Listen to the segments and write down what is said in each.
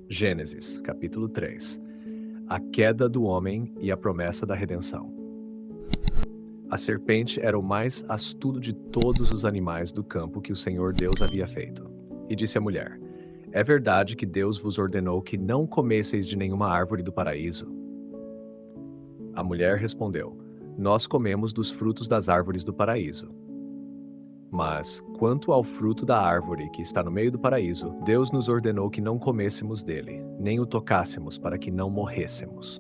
Gênesis, capítulo 3. A queda do homem e a promessa da redenção. A serpente era o mais astuto de todos os animais do campo que o Senhor Deus havia feito. E disse à mulher: É verdade que Deus vos ordenou que não comesseis de nenhuma árvore do paraíso? A mulher respondeu: Nós comemos dos frutos das árvores do paraíso. Mas, quanto ao fruto da árvore que está no meio do paraíso, Deus nos ordenou que não comêssemos dele, nem o tocássemos, para que não morrêssemos.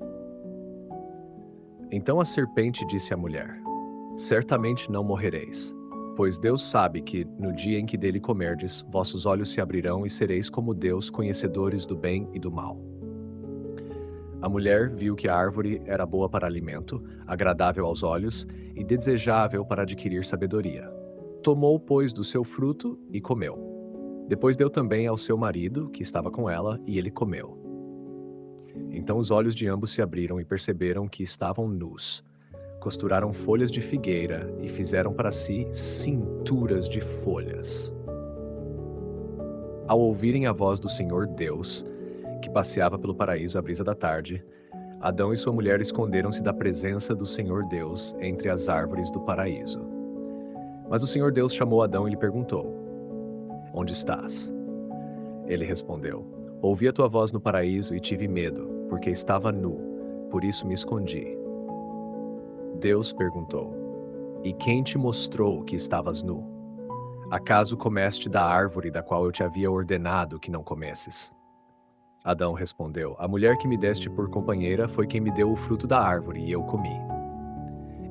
Então a serpente disse à mulher: Certamente não morrereis, pois Deus sabe que, no dia em que dele comerdes, vossos olhos se abrirão e sereis como Deus, conhecedores do bem e do mal. A mulher viu que a árvore era boa para alimento, agradável aos olhos e desejável para adquirir sabedoria. Tomou, pois, do seu fruto e comeu. Depois deu também ao seu marido, que estava com ela, e ele comeu. Então os olhos de ambos se abriram e perceberam que estavam nus. Costuraram folhas de figueira e fizeram para si cinturas de folhas. Ao ouvirem a voz do Senhor Deus, que passeava pelo paraíso à brisa da tarde, Adão e sua mulher esconderam-se da presença do Senhor Deus entre as árvores do paraíso. Mas o Senhor Deus chamou Adão e lhe perguntou: Onde estás? Ele respondeu: Ouvi a tua voz no paraíso e tive medo, porque estava nu, por isso me escondi. Deus perguntou: E quem te mostrou que estavas nu? Acaso comeste da árvore da qual eu te havia ordenado que não comesses? Adão respondeu: A mulher que me deste por companheira foi quem me deu o fruto da árvore e eu comi.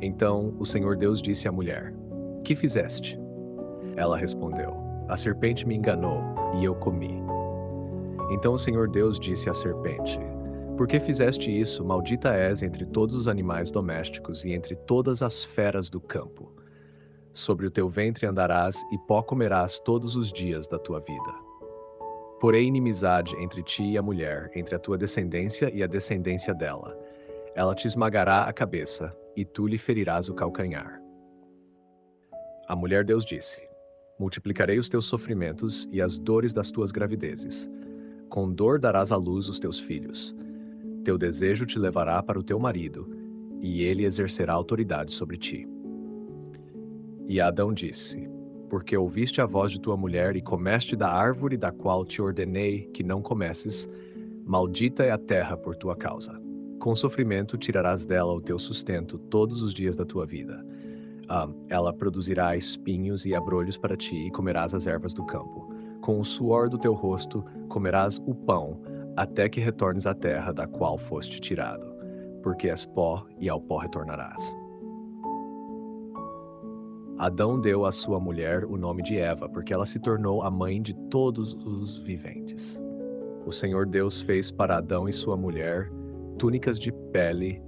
Então o Senhor Deus disse à mulher: Que fizeste? Ela respondeu: A serpente me enganou e eu comi. Então o Senhor Deus disse à serpente: Por que fizeste isso? Maldita és entre todos os animais domésticos e entre todas as feras do campo. Sobre o teu ventre andarás e pó comerás todos os dias da tua vida. Porém inimizade entre ti e a mulher, entre a tua descendência e a descendência dela. Ela te esmagará a cabeça, e tu lhe ferirás o calcanhar. A mulher Deus disse: Multiplicarei os teus sofrimentos e as dores das tuas gravidezes. Com dor darás à luz os teus filhos. Teu desejo te levará para o teu marido, e ele exercerá autoridade sobre ti. E Adão disse: Porque ouviste a voz de tua mulher e comeste da árvore da qual te ordenei que não comesses, maldita é a terra por tua causa. Com sofrimento tirarás dela o teu sustento todos os dias da tua vida. Ela produzirá espinhos e abrolhos para ti e comerás as ervas do campo. Com o suor do teu rosto comerás o pão, até que retornes à terra da qual foste tirado, porque és pó e ao pó retornarás. Adão deu à sua mulher o nome de Eva, porque ela se tornou a mãe de todos os viventes. O Senhor Deus fez para Adão e sua mulher túnicas de pele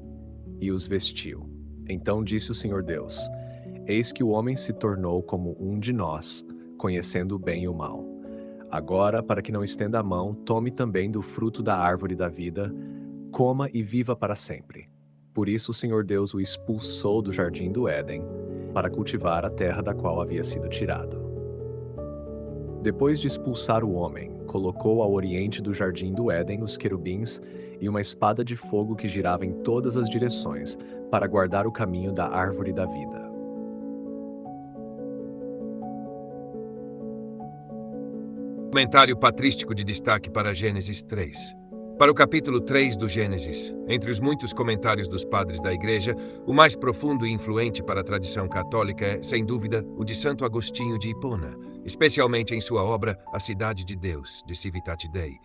e os vestiu. Então disse o Senhor Deus: Eis que o homem se tornou como um de nós, conhecendo o bem e o mal. Agora, para que não estenda a mão, tome também do fruto da árvore da vida, coma e viva para sempre. Por isso o Senhor Deus o expulsou do jardim do Éden, para cultivar a terra da qual havia sido tirado. Depois de expulsar o homem, colocou ao oriente do jardim do Éden os querubins e uma espada de fogo que girava em todas as direções, para guardar o caminho da árvore da vida. Comentário patrístico de destaque para Gênesis 3. Para o capítulo 3 do Gênesis, entre os muitos comentários dos padres da Igreja, o mais profundo e influente para a tradição católica é, sem dúvida, o de Santo Agostinho de Hipona, especialmente em sua obra A Cidade de Deus, de Civitate Dei,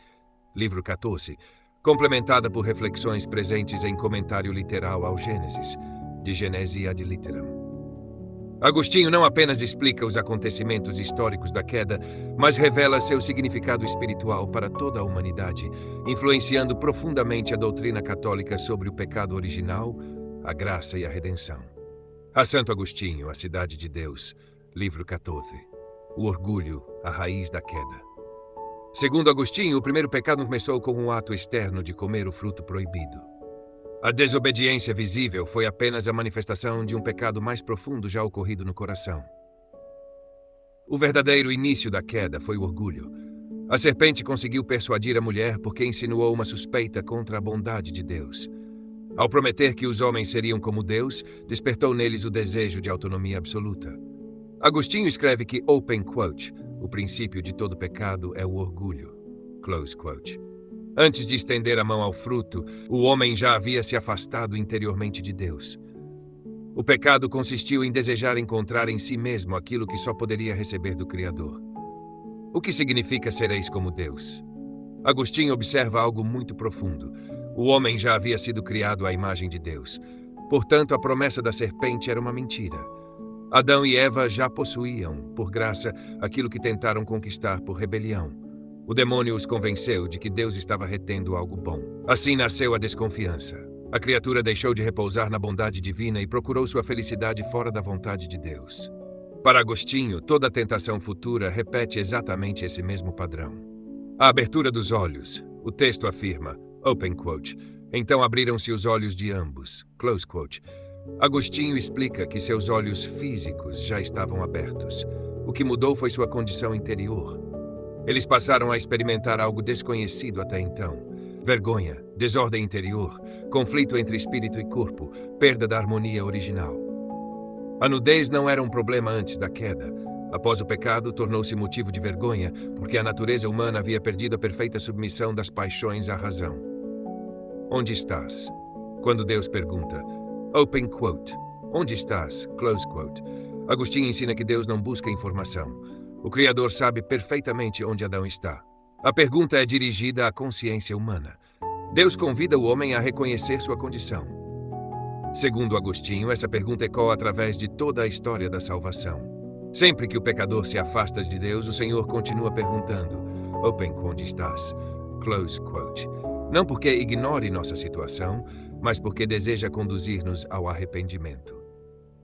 livro 14, complementada por reflexões presentes em comentário literal ao Gênesis, de Genesi ad Litteram. Agostinho não apenas explica os acontecimentos históricos da queda, mas revela seu significado espiritual para toda a humanidade, influenciando profundamente a doutrina católica sobre o pecado original, a graça e a redenção. A Santo Agostinho, A Cidade de Deus, livro 14. O orgulho, a raiz da queda. Segundo Agostinho, o primeiro pecado começou com um ato externo de comer o fruto proibido. A desobediência visível foi apenas a manifestação de um pecado mais profundo já ocorrido no coração. O verdadeiro início da queda foi o orgulho. A serpente conseguiu persuadir a mulher porque insinuou uma suspeita contra a bondade de Deus. Ao prometer que os homens seriam como Deus, despertou neles o desejo de autonomia absoluta. Agostinho escreve que, open quote, o princípio de todo pecado é o orgulho, close quote. Antes de estender a mão ao fruto, o homem já havia se afastado interiormente de Deus. O pecado consistiu em desejar encontrar em si mesmo aquilo que só poderia receber do Criador. O que significa sereis como Deus? Agostinho observa algo muito profundo. O homem já havia sido criado à imagem de Deus. Portanto, a promessa da serpente era uma mentira. Adão e Eva já possuíam, por graça, aquilo que tentaram conquistar por rebelião. O demônio os convenceu de que Deus estava retendo algo bom. Assim nasceu a desconfiança. A criatura deixou de repousar na bondade divina e procurou sua felicidade fora da vontade de Deus. Para Agostinho, toda tentação futura repete exatamente esse mesmo padrão. A abertura dos olhos. O texto afirma, open quote, então abriram-se os olhos de ambos, close quote. Agostinho explica que seus olhos físicos já estavam abertos. O que mudou foi sua condição interior. Eles passaram a experimentar algo desconhecido até então. Vergonha, desordem interior, conflito entre espírito e corpo, perda da harmonia original. A nudez não era um problema antes da queda. Após o pecado, tornou-se motivo de vergonha, porque a natureza humana havia perdido a perfeita submissão das paixões à razão. Onde estás? Quando Deus pergunta, open quote, onde estás? Close quote. Agostinho ensina que Deus não busca informação. O Criador sabe perfeitamente onde Adão está. A pergunta é dirigida à consciência humana. Deus convida o homem a reconhecer sua condição. Segundo Agostinho, essa pergunta ecoa através de toda a história da salvação. Sempre que o pecador se afasta de Deus, o Senhor continua perguntando, open, onde estás? Close quote. Não porque ignore nossa situação, mas porque deseja conduzir-nos ao arrependimento.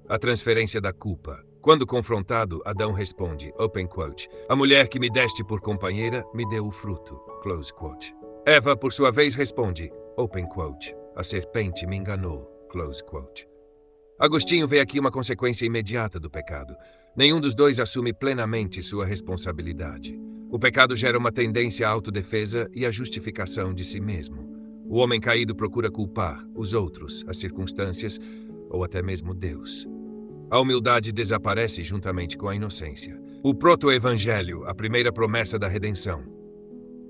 A transferência da culpa. Quando confrontado, Adão responde, open quote, a mulher que me deste por companheira me deu o fruto, close quote. Eva, por sua vez, responde, open quote, a serpente me enganou, close quote. Agostinho vê aqui uma consequência imediata do pecado. Nenhum dos dois assume plenamente sua responsabilidade. O pecado gera uma tendência à autodefesa e à justificação de si mesmo. O homem caído procura culpar os outros, as circunstâncias ou até mesmo Deus. A humildade desaparece juntamente com a inocência. O proto-evangelho, a primeira promessa da redenção.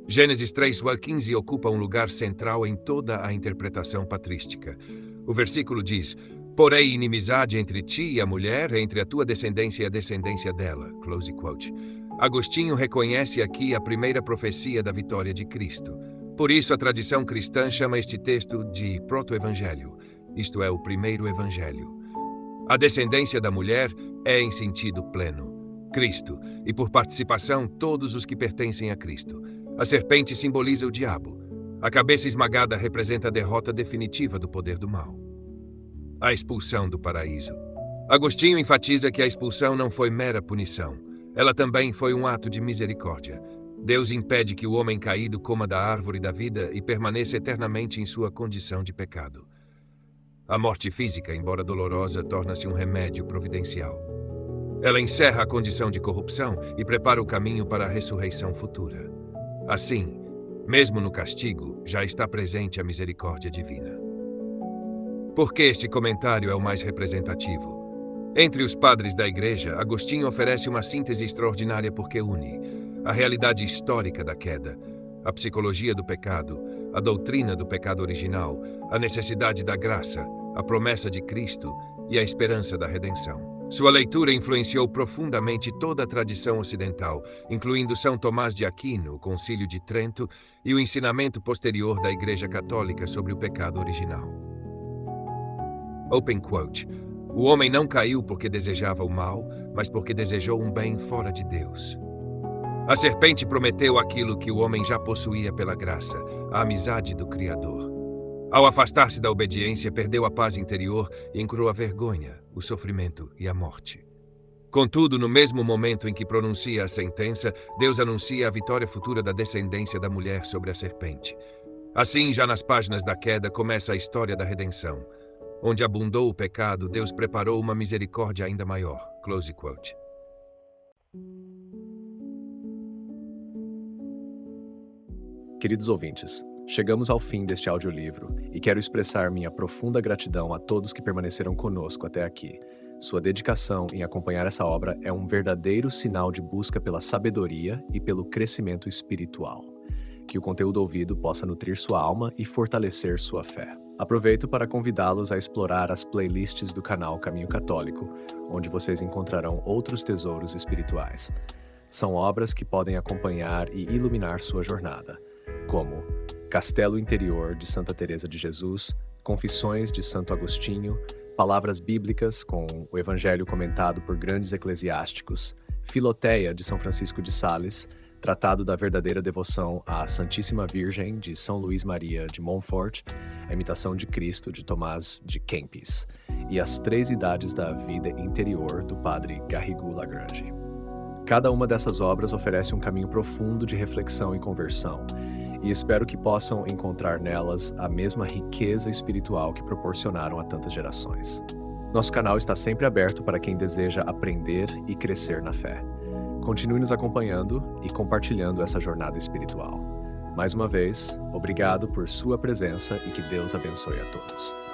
Gênesis 3:15 ocupa um lugar central em toda a interpretação patrística. O versículo diz, porém inimizade entre ti e a mulher, entre a tua descendência e a descendência dela. Close quote. Agostinho reconhece aqui a primeira profecia da vitória de Cristo. Por isso a tradição cristã chama este texto de proto-evangelho, isto é, o primeiro evangelho. A descendência da mulher é em sentido pleno, Cristo, e por participação todos os que pertencem a Cristo. A serpente simboliza o diabo. A cabeça esmagada representa a derrota definitiva do poder do mal. A expulsão do paraíso. Agostinho enfatiza que a expulsão não foi mera punição. Ela também foi um ato de misericórdia. Deus impede que o homem caído coma da árvore da vida e permaneça eternamente em sua condição de pecado. A morte física, embora dolorosa, torna-se um remédio providencial. Ela encerra a condição de corrupção e prepara o caminho para a ressurreição futura. Assim, mesmo no castigo, já está presente a misericórdia divina. Por que este comentário é o mais representativo? Entre os padres da Igreja, Agostinho oferece uma síntese extraordinária porque une a realidade histórica da queda, a psicologia do pecado, a doutrina do pecado original, a necessidade da graça, a promessa de Cristo e a esperança da redenção. Sua leitura influenciou profundamente toda a tradição ocidental, incluindo São Tomás de Aquino, o Concílio de Trento e o ensinamento posterior da Igreja Católica sobre o pecado original. Open quote. O homem não caiu porque desejava o mal, mas porque desejou um bem fora de Deus. A serpente prometeu aquilo que o homem já possuía pela graça, a amizade do Criador. Ao afastar-se da obediência, perdeu a paz interior e incurou a vergonha, o sofrimento e a morte. Contudo, no mesmo momento em que pronuncia a sentença, Deus anuncia a vitória futura da descendência da mulher sobre a serpente. Assim, já nas páginas da queda, começa a história da redenção. Onde abundou o pecado, Deus preparou uma misericórdia ainda maior. Close quote. Queridos ouvintes, chegamos ao fim deste audiolivro e quero expressar minha profunda gratidão a todos que permaneceram conosco até aqui. Sua dedicação em acompanhar essa obra é um verdadeiro sinal de busca pela sabedoria e pelo crescimento espiritual. Que o conteúdo ouvido possa nutrir sua alma e fortalecer sua fé. Aproveito para convidá-los a explorar as playlists do canal Caminho Católico, onde vocês encontrarão outros tesouros espirituais. São obras que podem acompanhar e iluminar sua jornada, como Castelo Interior de Santa Teresa de Jesus, Confissões de Santo Agostinho, Palavras Bíblicas com o Evangelho comentado por grandes eclesiásticos, Filoteia de São Francisco de Sales, Tratado da Verdadeira Devoção à Santíssima Virgem de São Luís Maria de Montfort, A Imitação de Cristo de Tomás de Kempis e As Três Idades da Vida Interior do Padre Garrigou Lagrange. Cada uma dessas obras oferece um caminho profundo de reflexão e conversão, e espero que possam encontrar nelas a mesma riqueza espiritual que proporcionaram a tantas gerações. Nosso canal está sempre aberto para quem deseja aprender e crescer na fé. Continue nos acompanhando e compartilhando essa jornada espiritual. Mais uma vez, obrigado por sua presença e que Deus abençoe a todos.